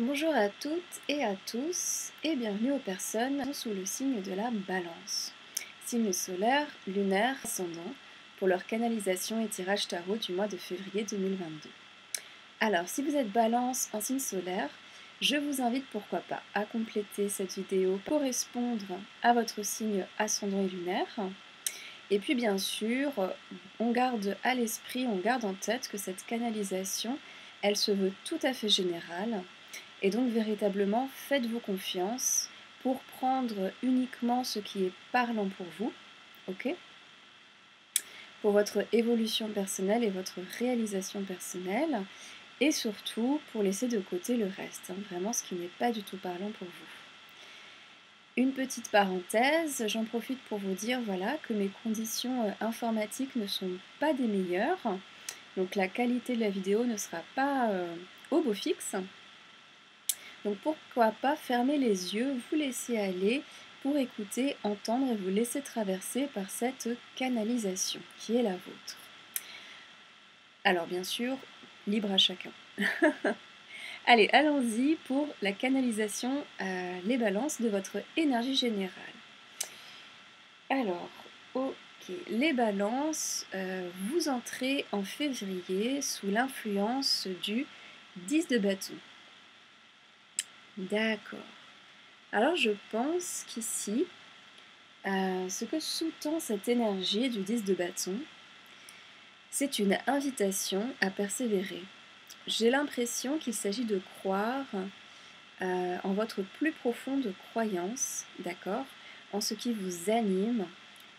Bonjour à toutes et à tous et bienvenue aux personnes sous le signe de la Balance. Signe solaire, lunaire, ascendant pour leur canalisation et tirage tarot du mois de février 2022. Alors, si vous êtes Balance en signe solaire, je vous invite pourquoi pas à compléter cette vidéo pour correspondre à votre signe ascendant et lunaire. Et puis bien sûr, on garde à l'esprit, on garde en tête que cette canalisation, elle se veut tout à fait générale. Et donc véritablement, faites-vous confiance pour prendre uniquement ce qui est parlant pour vous, ok? Pour votre évolution personnelle et votre réalisation personnelle, et surtout pour laisser de côté le reste, vraiment ce qui n'est pas du tout parlant pour vous. Une petite parenthèse, j'en profite pour vous dire voilà, que mes conditions informatiques ne sont pas des meilleures, donc la qualité de la vidéo ne sera pas au beau fixe. Donc pourquoi pas fermer les yeux, vous laisser aller pour écouter, entendre et vous laisser traverser par cette canalisation qui est la vôtre. Alors bien sûr, libre à chacun. Allez, allons-y pour la canalisation, les balances de votre énergie générale. Alors, ok, les balances, vous entrez en février sous l'influence du 10 de bâton. D'accord. Alors je pense qu'ici, ce que sous-tend cette énergie du 10 de bâton, c'est une invitation à persévérer. J'ai l'impression qu'il s'agit de croire en votre plus profonde croyance, d'accord, en ce qui vous anime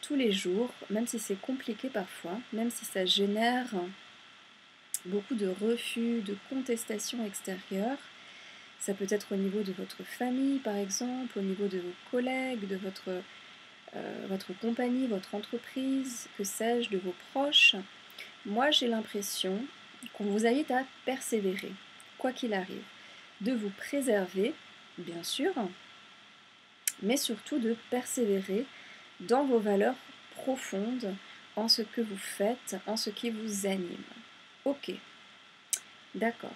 tous les jours, même si c'est compliqué parfois, même si ça génère beaucoup de refus, de contestations extérieures. Ça peut être au niveau de votre famille, par exemple, au niveau de vos collègues, de votre compagnie, votre entreprise, que sais-je, de vos proches. Moi, j'ai l'impression qu'on vous invite à persévérer, quoi qu'il arrive, de vous préserver, bien sûr, mais surtout de persévérer dans vos valeurs profondes, en ce que vous faites, en ce qui vous anime. Ok, d'accord.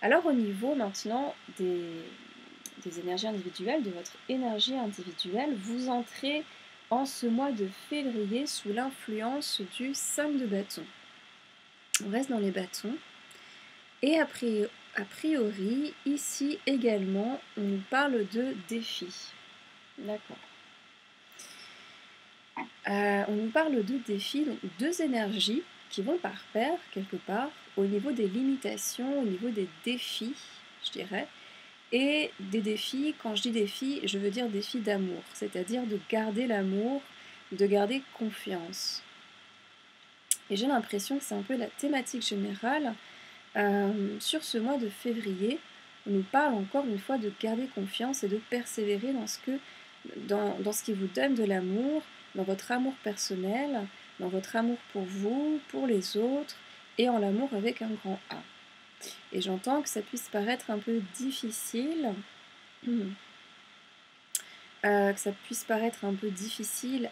Alors au niveau maintenant des énergies individuelles, de votre énergie individuelle, vous entrez en ce mois de février sous l'influence du 5 de bâton. On reste dans les bâtons. Et a priori, ici également, on nous parle de défis. D'accord. On nous parle de défis, donc deux énergies qui vont par pair, quelque part, au niveau des limitations, au niveau des défis, je dirais. Et des défis, quand je dis défis, je veux dire défis d'amour, c'est-à-dire de garder l'amour, de garder confiance. Et j'ai l'impression que c'est un peu la thématique générale. Sur ce mois de février, on nous parle encore une fois de garder confiance et de persévérer dans ce qui vous donne de l'amour, dans votre amour personnel, dans votre amour pour vous, pour les autres, et en l'amour avec un grand A. Et j'entends que ça puisse paraître un peu difficile,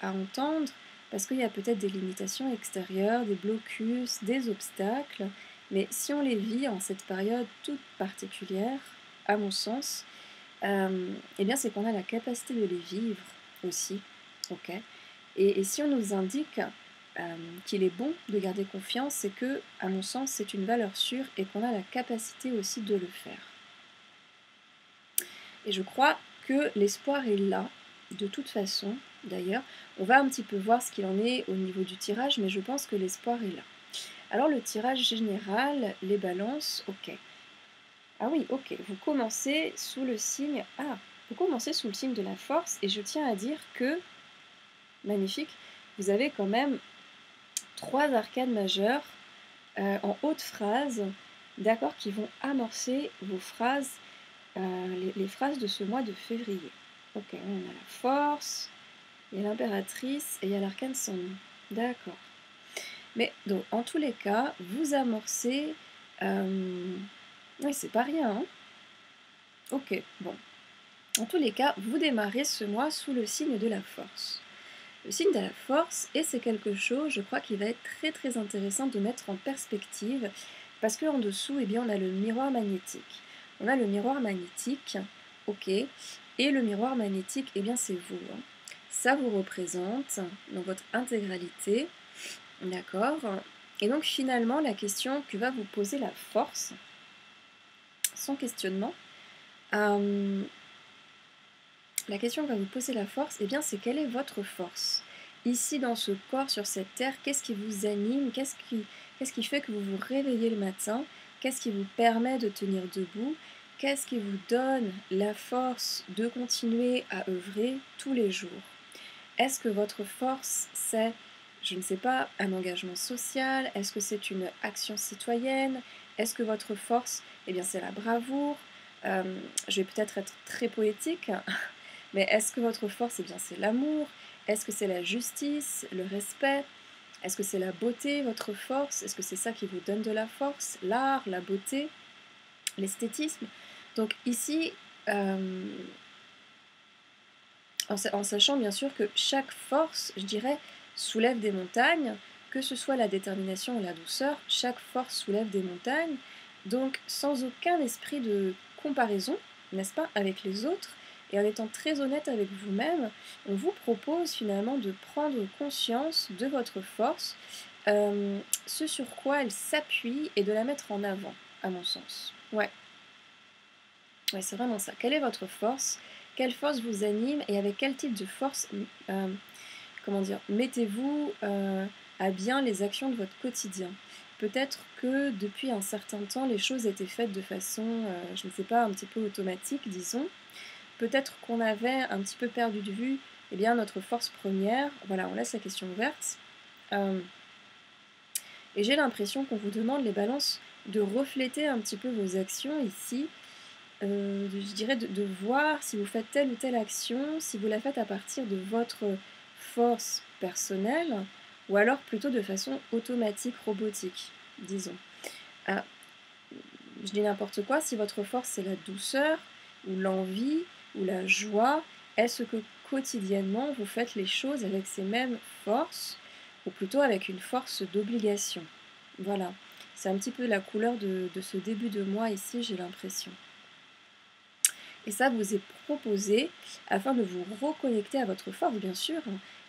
à entendre, parce qu'il y a peut-être des limitations extérieures, des blocus, des obstacles, mais si on les vit en cette période toute particulière, à mon sens, eh bien c'est qu'on a la capacité de les vivre aussi, ok. Et si on nous indique qu'il est bon de garder confiance, c'est que, à mon sens, c'est une valeur sûre et qu'on a la capacité aussi de le faire. Et je crois que l'espoir est là, de toute façon, d'ailleurs. On va un petit peu voir ce qu'il en est au niveau du tirage, mais je pense que l'espoir est là. Alors le tirage général, les balances, ok. Ah oui, ok, vous commencez sous le signe... Ah, vous commencez sous le signe de la force, et je tiens à dire que, magnifique, vous avez quand même 3 arcanes majeures en haute phrase, d'accord, qui vont amorcer vos phrases, les phrases de ce mois de février. Ok, on a la force, il y a l'impératrice et il y a l'arcane sans nom. D'accord. Mais donc, en tous les cas, vous amorcez... Oui, c'est pas rien, hein. Ok, bon. En tous les cas, vous démarrez ce mois sous le signe de la force. Le signe de la force, et c'est quelque chose, je crois, qui va être très très intéressant de mettre en perspective, parce qu'en dessous, eh bien, on a le miroir magnétique. on a le miroir magnétique, ok, et le miroir magnétique, eh bien c'est vous, hein. Ça vous représente dans votre intégralité, d'accord? Et donc finalement, la question que va vous poser la force, sans questionnement, la question que va vous poser la force, eh bien c'est quelle est votre force? Ici dans ce corps, sur cette terre, qu'est-ce qui vous anime? Qu'est-ce qui fait que vous vous réveillez le matin? Qu'est-ce qui vous permet de tenir debout? Qu'est-ce qui vous donne la force de continuer à œuvrer tous les jours? Est-ce que votre force, c'est, je ne sais pas, un engagement social? Est-ce que c'est une action citoyenne? Est-ce que votre force, eh bien c'est la bravoure? Je vais peut-être être très poétique, mais est-ce que votre force, eh bien c'est l'amour? Est-ce que c'est la justice, le respect? Est-ce que c'est la beauté, votre force? Est-ce que c'est ça qui vous donne de la force? L'art, la beauté, l'esthétisme? Donc ici, en sachant bien sûr que chaque force, je dirais, soulève des montagnes, que ce soit la détermination ou la douceur, chaque force soulève des montagnes, donc sans aucun esprit de comparaison, n'est-ce pas, avec les autres, et en étant très honnête avec vous-même, on vous propose finalement de prendre conscience de votre force, ce sur quoi elle s'appuie, et de la mettre en avant, à mon sens. Ouais, c'est vraiment ça. Quelle est votre force? Quelle force vous anime et avec quel type de force, comment dire, mettez-vous à bien les actions de votre quotidien? Peut-être que depuis un certain temps, les choses étaient faites de façon, je ne sais pas, un petit peu automatique, disons. Peut-être qu'on avait un petit peu perdu de vue, eh bien, notre force première. Voilà, on laisse la question ouverte. Et j'ai l'impression qu'on vous demande, les balances, de refléter un petit peu vos actions ici, je dirais de voir si vous faites telle ou telle action, si vous la faites à partir de votre force personnelle, ou alors plutôt de façon automatique, robotique, disons. Ah, je dis n'importe quoi, si votre force c'est la douceur, ou l'envie, ou la joie, est-ce que quotidiennement vous faites les choses avec ces mêmes forces, ou plutôt avec une force d'obligation? Voilà, c'est un petit peu la couleur de ce début de mois ici, j'ai l'impression. Et ça vous est proposé afin de vous reconnecter à votre force, bien sûr.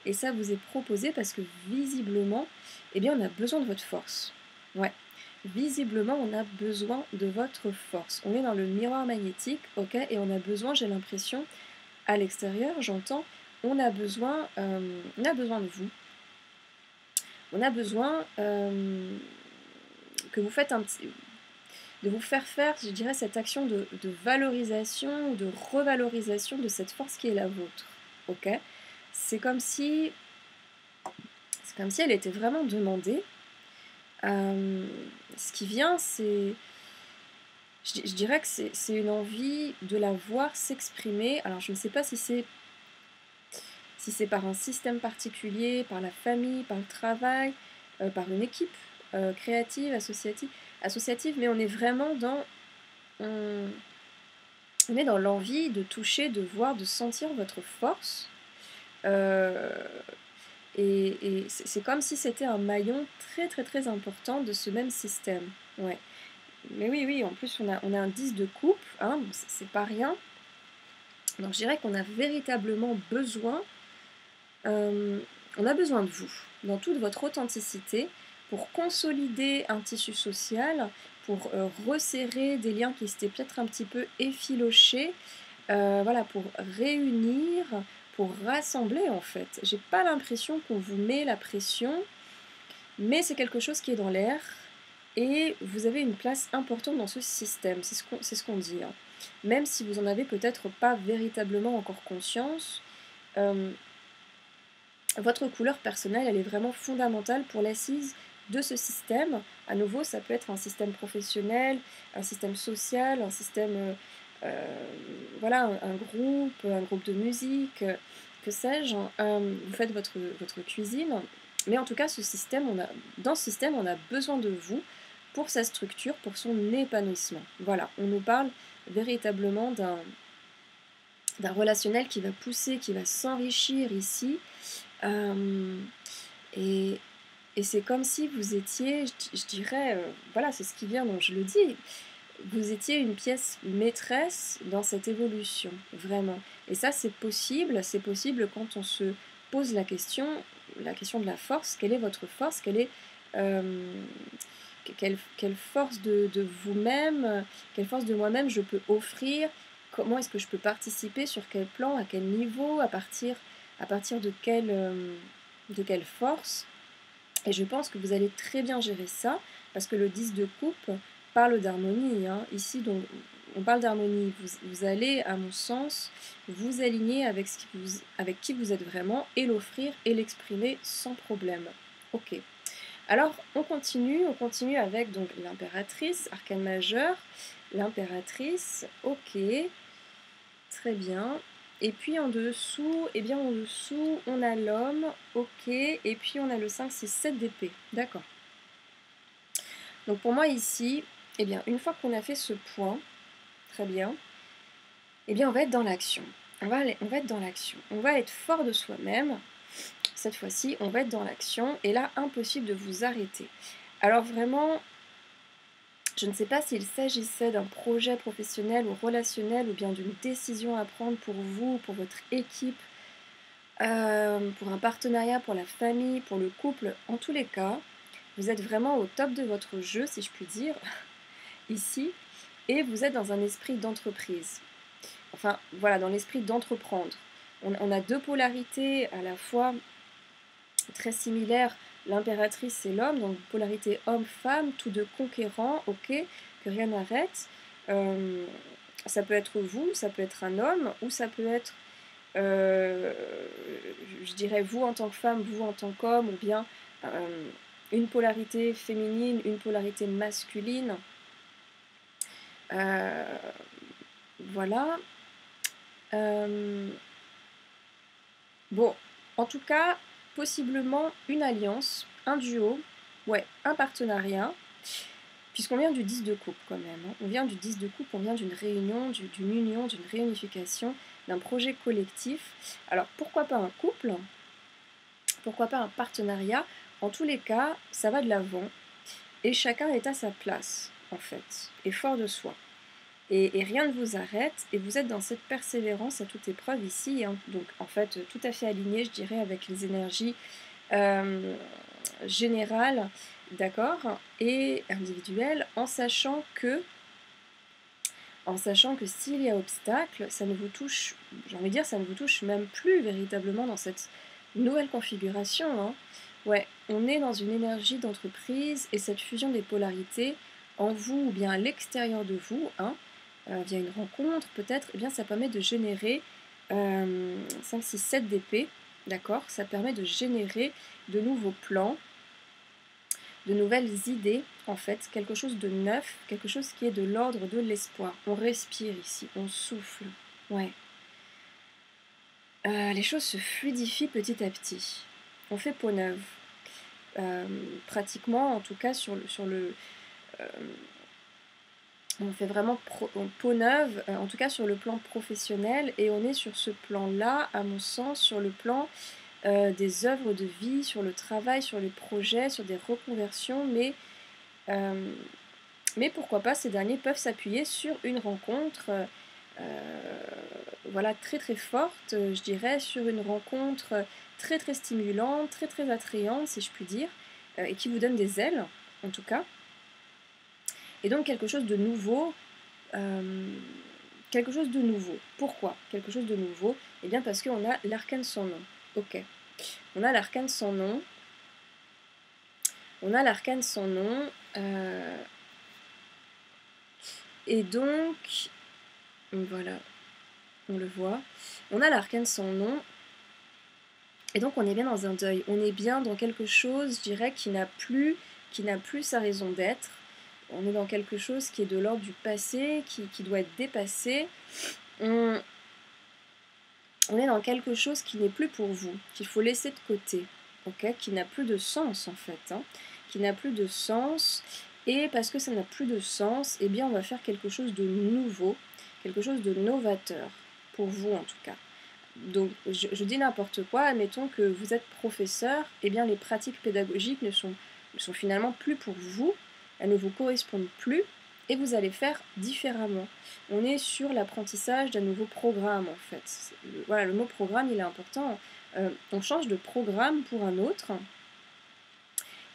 Et ça vous est proposé parce que visiblement, eh bien, on a besoin de votre force. Ouais. Visiblement, on a besoin de votre force. On est dans le miroir magnétique, ok, et on a besoin, j'ai l'impression, à l'extérieur, j'entends, on a besoin de vous. On a besoin que vous faites de vous faire faire, je dirais, cette action de valorisation ou de revalorisation de cette force qui est la vôtre. Ok? C'est comme si elle était vraiment demandée. Ce qui vient, c'est, je dirais que c'est une envie de la voir s'exprimer. Alors, je ne sais pas si c'est par un système particulier, par la famille, par le travail, par une équipe créative, associative, mais on est vraiment on est dans l'envie de toucher, de voir, de sentir votre force. Euh, et c'est comme si c'était un maillon très très très important de ce même système. Ouais. Mais oui, en plus on a un 10 de coupe, hein, c'est pas rien. Donc je dirais qu'on a véritablement besoin, on a besoin de vous, dans toute votre authenticité, pour consolider un tissu social, pour resserrer des liens qui s'étaient peut-être un petit peu effilochés, voilà, pour réunir, pour rassembler en fait. J'ai pas l'impression qu'on vous met la pression, mais c'est quelque chose qui est dans l'air et vous avez une place importante dans ce système, c'est ce qu'on dit, hein. Même si vous en avez peut-être pas véritablement encore conscience, votre couleur personnelle, elle est vraiment fondamentale pour l'assise de ce système. À nouveau, ça peut être un système professionnel, un système social, un système, voilà, un groupe de musique, que sais-je. Vous faites votre cuisine. Mais en tout cas, dans ce système, on a besoin de vous pour sa structure, pour son épanouissement. Voilà, on nous parle véritablement d'un relationnel qui va pousser, qui va s'enrichir ici. Et, et c'est comme si vous étiez, je dirais, voilà, c'est ce qui vient, donc je le dis, vous étiez une pièce maîtresse dans cette évolution, vraiment. Et ça, c'est possible quand on se pose la question de la force. Quelle est votre force? Euh, quelle force de vous-même, quelle force de moi-même je peux offrir? Comment est-ce que je peux participer? Sur quel plan? À quel niveau? À partir de quelle force? Et je pense que vous allez très bien gérer ça, parce que le 10 de coupe parle d'harmonie. Hein. Ici, donc, on parle d'harmonie. Vous allez, à mon sens, vous aligner avec, avec qui vous êtes vraiment, et l'offrir et l'exprimer sans problème. Ok. Alors, on continue avec donc l'impératrice, arcane majeur. L'impératrice, ok, très bien. Et puis en dessous, on a l'homme, ok, et puis on a le 5, 6, 7 d'épée, d'accord. Donc pour moi ici, une fois qu'on a fait ce point, très bien, on va être dans l'action. On va être dans l'action. On va être fort de soi-même. Cette fois-ci, on va être dans l'action, et là, impossible de vous arrêter. Alors vraiment, je ne sais pas s'il s'agissait d'un projet professionnel ou relationnel, ou bien d'une décision à prendre pour vous, pour votre équipe, pour un partenariat, pour la famille, pour le couple. En tous les cas, vous êtes vraiment au top de votre jeu, si je puis dire, ici, et vous êtes dans un esprit d'entreprise. Enfin, voilà, dans l'esprit d'entreprendre. On a deux polarités à la fois très similaires, l'impératrice et l'homme, donc polarité homme-femme, tous deux conquérants, ok, que rien n'arrête. Ça peut être vous, ça peut être un homme, ou ça peut être, je dirais, vous en tant que femme, vous en tant qu'homme, ou bien une polarité féminine, une polarité masculine. Voilà. Bon, en tout cas, possiblement une alliance, un duo, ouais, un partenariat, puisqu'on vient du 10 de coupe quand même. Hein. On vient du 10 de coupe, on vient d'une réunion, d'une union, d'une réunification, d'un projet collectif. Alors pourquoi pas un couple? Pourquoi pas un partenariat? En tous les cas, ça va de l'avant, et chacun est à sa place, en fait, et fort de soi. Et rien ne vous arrête, et vous êtes dans cette persévérance à toute épreuve ici, hein, donc en fait tout à fait aligné, je dirais, avec les énergies générales, d'accord, et individuelles, en sachant que s'il y a obstacle, ça ne vous touche, j'ai envie de dire, ça ne vous touche même plus véritablement dans cette nouvelle configuration. Hein. Ouais, on est dans une énergie d'entreprise, et cette fusion des polarités, en vous ou bien à l'extérieur de vous, hein, via une rencontre peut-être, ça permet de générer 5, 6, 7 d'épée, d'accord? Ça permet de générer de nouveaux plans, de nouvelles idées, en fait, quelque chose de neuf, quelque chose qui est de l'ordre de l'espoir. On respire ici, on souffle, ouais. Les choses se fluidifient petit à petit. On fait peau neuve. Pratiquement, en tout cas, on fait vraiment peau neuve, en tout cas sur le plan professionnel, et on est sur ce plan-là, à mon sens, sur le plan des œuvres de vie, sur le travail, sur les projets, sur des reconversions, mais pourquoi pas, ces derniers peuvent s'appuyer sur une rencontre voilà, très très forte, je dirais, sur une rencontre très très stimulante, très très attrayante, si je puis dire, et qui vous donne des ailes, en tout cas. Et donc quelque chose de nouveau, Pourquoi quelque chose de nouveau? Eh bien parce qu'on a l'arcane sans nom. Ok. On a l'arcane sans nom. Et donc, voilà, on le voit. On a l'arcane sans nom. Et donc on est bien dans un deuil. On est bien dans quelque chose, je dirais, qui n'a plus sa raison d'être. On est dans quelque chose qui est de l'ordre du passé, qui doit être dépassé. On est dans quelque chose qui n'est plus pour vous, qu'il faut laisser de côté, okay, qui n'a plus de sens en fait, hein, qui n'a plus de sens, et parce que ça n'a plus de sens, eh bien on va faire quelque chose de nouveau, quelque chose de novateur, pour vous en tout cas. Donc je dis n'importe quoi, admettons que vous êtes professeur, eh bien les pratiques pédagogiques ne sont finalement plus pour vous, elles ne vous correspondent plus, et vous allez faire différemment. On est sur l'apprentissage d'un nouveau programme en fait. Voilà, le mot programme il est important. On change de programme pour un autre.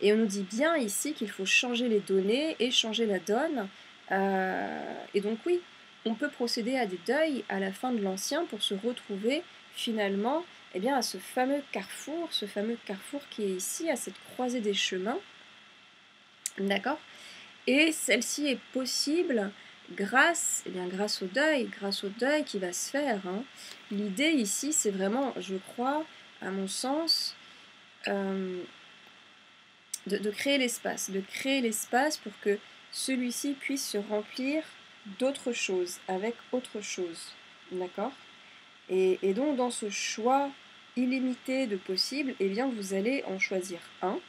Et on nous dit bien ici qu'il faut changer les données et changer la donne. Et donc oui, on peut procéder à des deuils à la fin de l'ancien pour se retrouver finalement eh bien, à ce fameux carrefour qui est ici, à cette croisée des chemins. D'accord ? Et celle-ci est possible grâce au deuil qui va se faire. Hein. L'idée ici, c'est vraiment, je crois, à mon sens, de créer l'espace pour que celui-ci puisse se remplir d'autre chose, avec autre chose. D'accord ? Et donc, dans ce choix illimité de possibles, eh bien, vous allez en choisir un.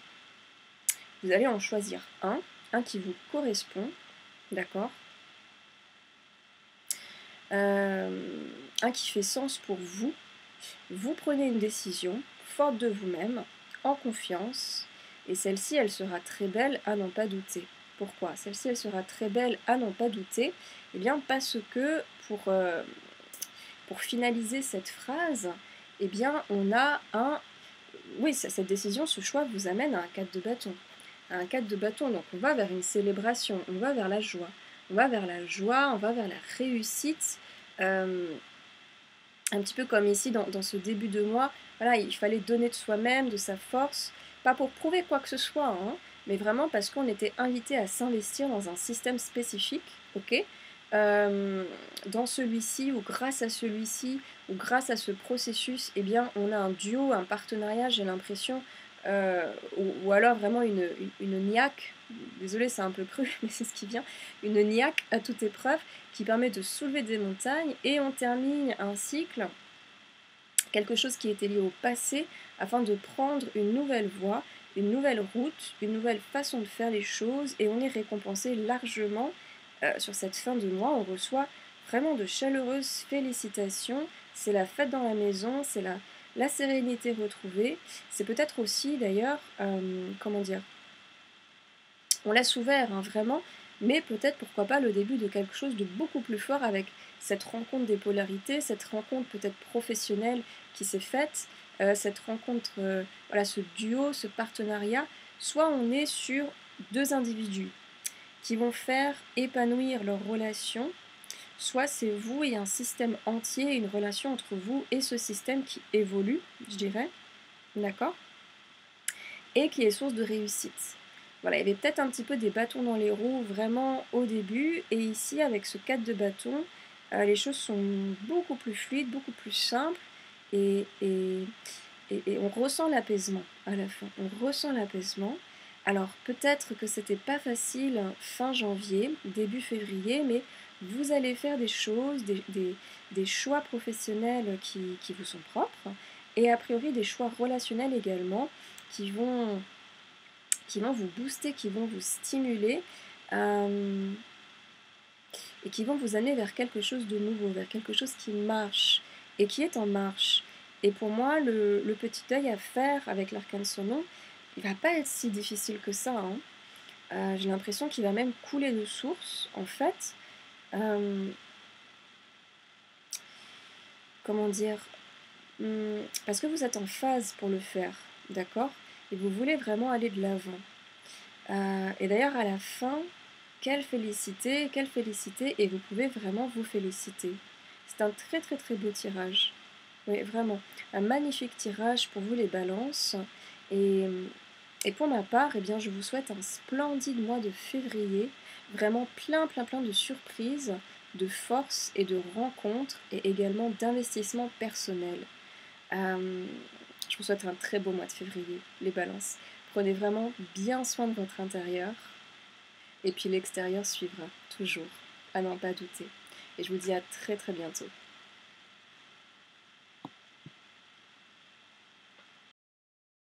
Vous allez en choisir un qui vous correspond, d'accord ? Un qui fait sens pour vous. Vous prenez une décision forte de vous-même, en confiance, et celle-ci, elle sera très belle à n'en pas douter. Pourquoi ? Celle-ci, elle sera très belle à n'en pas douter, eh bien parce que pour finaliser cette phrase, eh bien on a un... Oui, cette décision, ce choix vous amène à un 4 de bâton. À un 4 de bâton, donc on va vers une célébration, on va vers la joie. On va vers la joie, on va vers la réussite. Un petit peu comme ici dans ce début de mois, voilà, il fallait donner de soi-même, de sa force, pas pour prouver quoi que ce soit, hein, mais vraiment parce qu'on était invité à s'investir dans un système spécifique, ok, dans celui-ci ou grâce à celui-ci ou grâce à ce processus, eh bien, on a un duo, un partenariat, j'ai l'impression, ou alors vraiment une niaque, désolée c'est un peu cru, mais c'est ce qui vient, une niaque à toute épreuve qui permet de soulever des montagnes, et on termine un cycle, quelque chose qui était lié au passé, afin de prendre une nouvelle voie, une nouvelle route, une nouvelle façon de faire les choses, et on est récompensé largement sur cette fin de mois. On reçoit vraiment de chaleureuses félicitations, c'est la fête dans la maison, c'est la sérénité retrouvée, c'est peut-être aussi d'ailleurs, comment dire, on laisse ouvert hein, vraiment, mais peut-être pourquoi pas le début de quelque chose de beaucoup plus fort avec cette rencontre des polarités, cette rencontre peut-être professionnelle qui s'est faite, cette rencontre, voilà, ce duo, ce partenariat, soit on est sur deux individus qui vont faire épanouir leur relation, soit c'est vous et un système entier, une relation entre vous et ce système qui évolue, je dirais, d'accord, et qui est source de réussite. Voilà, il y avait peut-être un petit peu des bâtons dans les roues vraiment au début, et ici avec ce 4 de bâton, les choses sont beaucoup plus fluides, beaucoup plus simples, et on ressent l'apaisement à la fin, on ressent l'apaisement. Alors peut-être que c'était pas facile fin janvier, début février, mais vous allez faire des choses, des choix professionnels qui vous sont propres, et a priori des choix relationnels également, qui vont vous booster, qui vont vous stimuler, et qui vont vous amener vers quelque chose de nouveau, vers quelque chose qui marche, et qui est en marche. Et pour moi, le petit deuil à faire avec l'arcane son nom, il va pas être si difficile que ça. Hein. J'ai l'impression qu'il va même couler de source, en fait. Comment dire, parce que vous êtes en phase pour le faire, d'accord ? Et vous voulez vraiment aller de l'avant. Et d'ailleurs, à la fin, quelle félicité, et vous pouvez vraiment vous féliciter. C'est un très très très beau tirage. Oui, vraiment. Un magnifique tirage pour vous les balances. Et pour ma part, eh bien, je vous souhaite un splendide mois de février. Vraiment plein de surprises, de force et de rencontres, et également d'investissement personnel. Je vous souhaite un très beau mois de février, les balances. Prenez vraiment bien soin de votre intérieur, et puis l'extérieur suivra, toujours, à n'en pas douter. Et je vous dis à très très bientôt.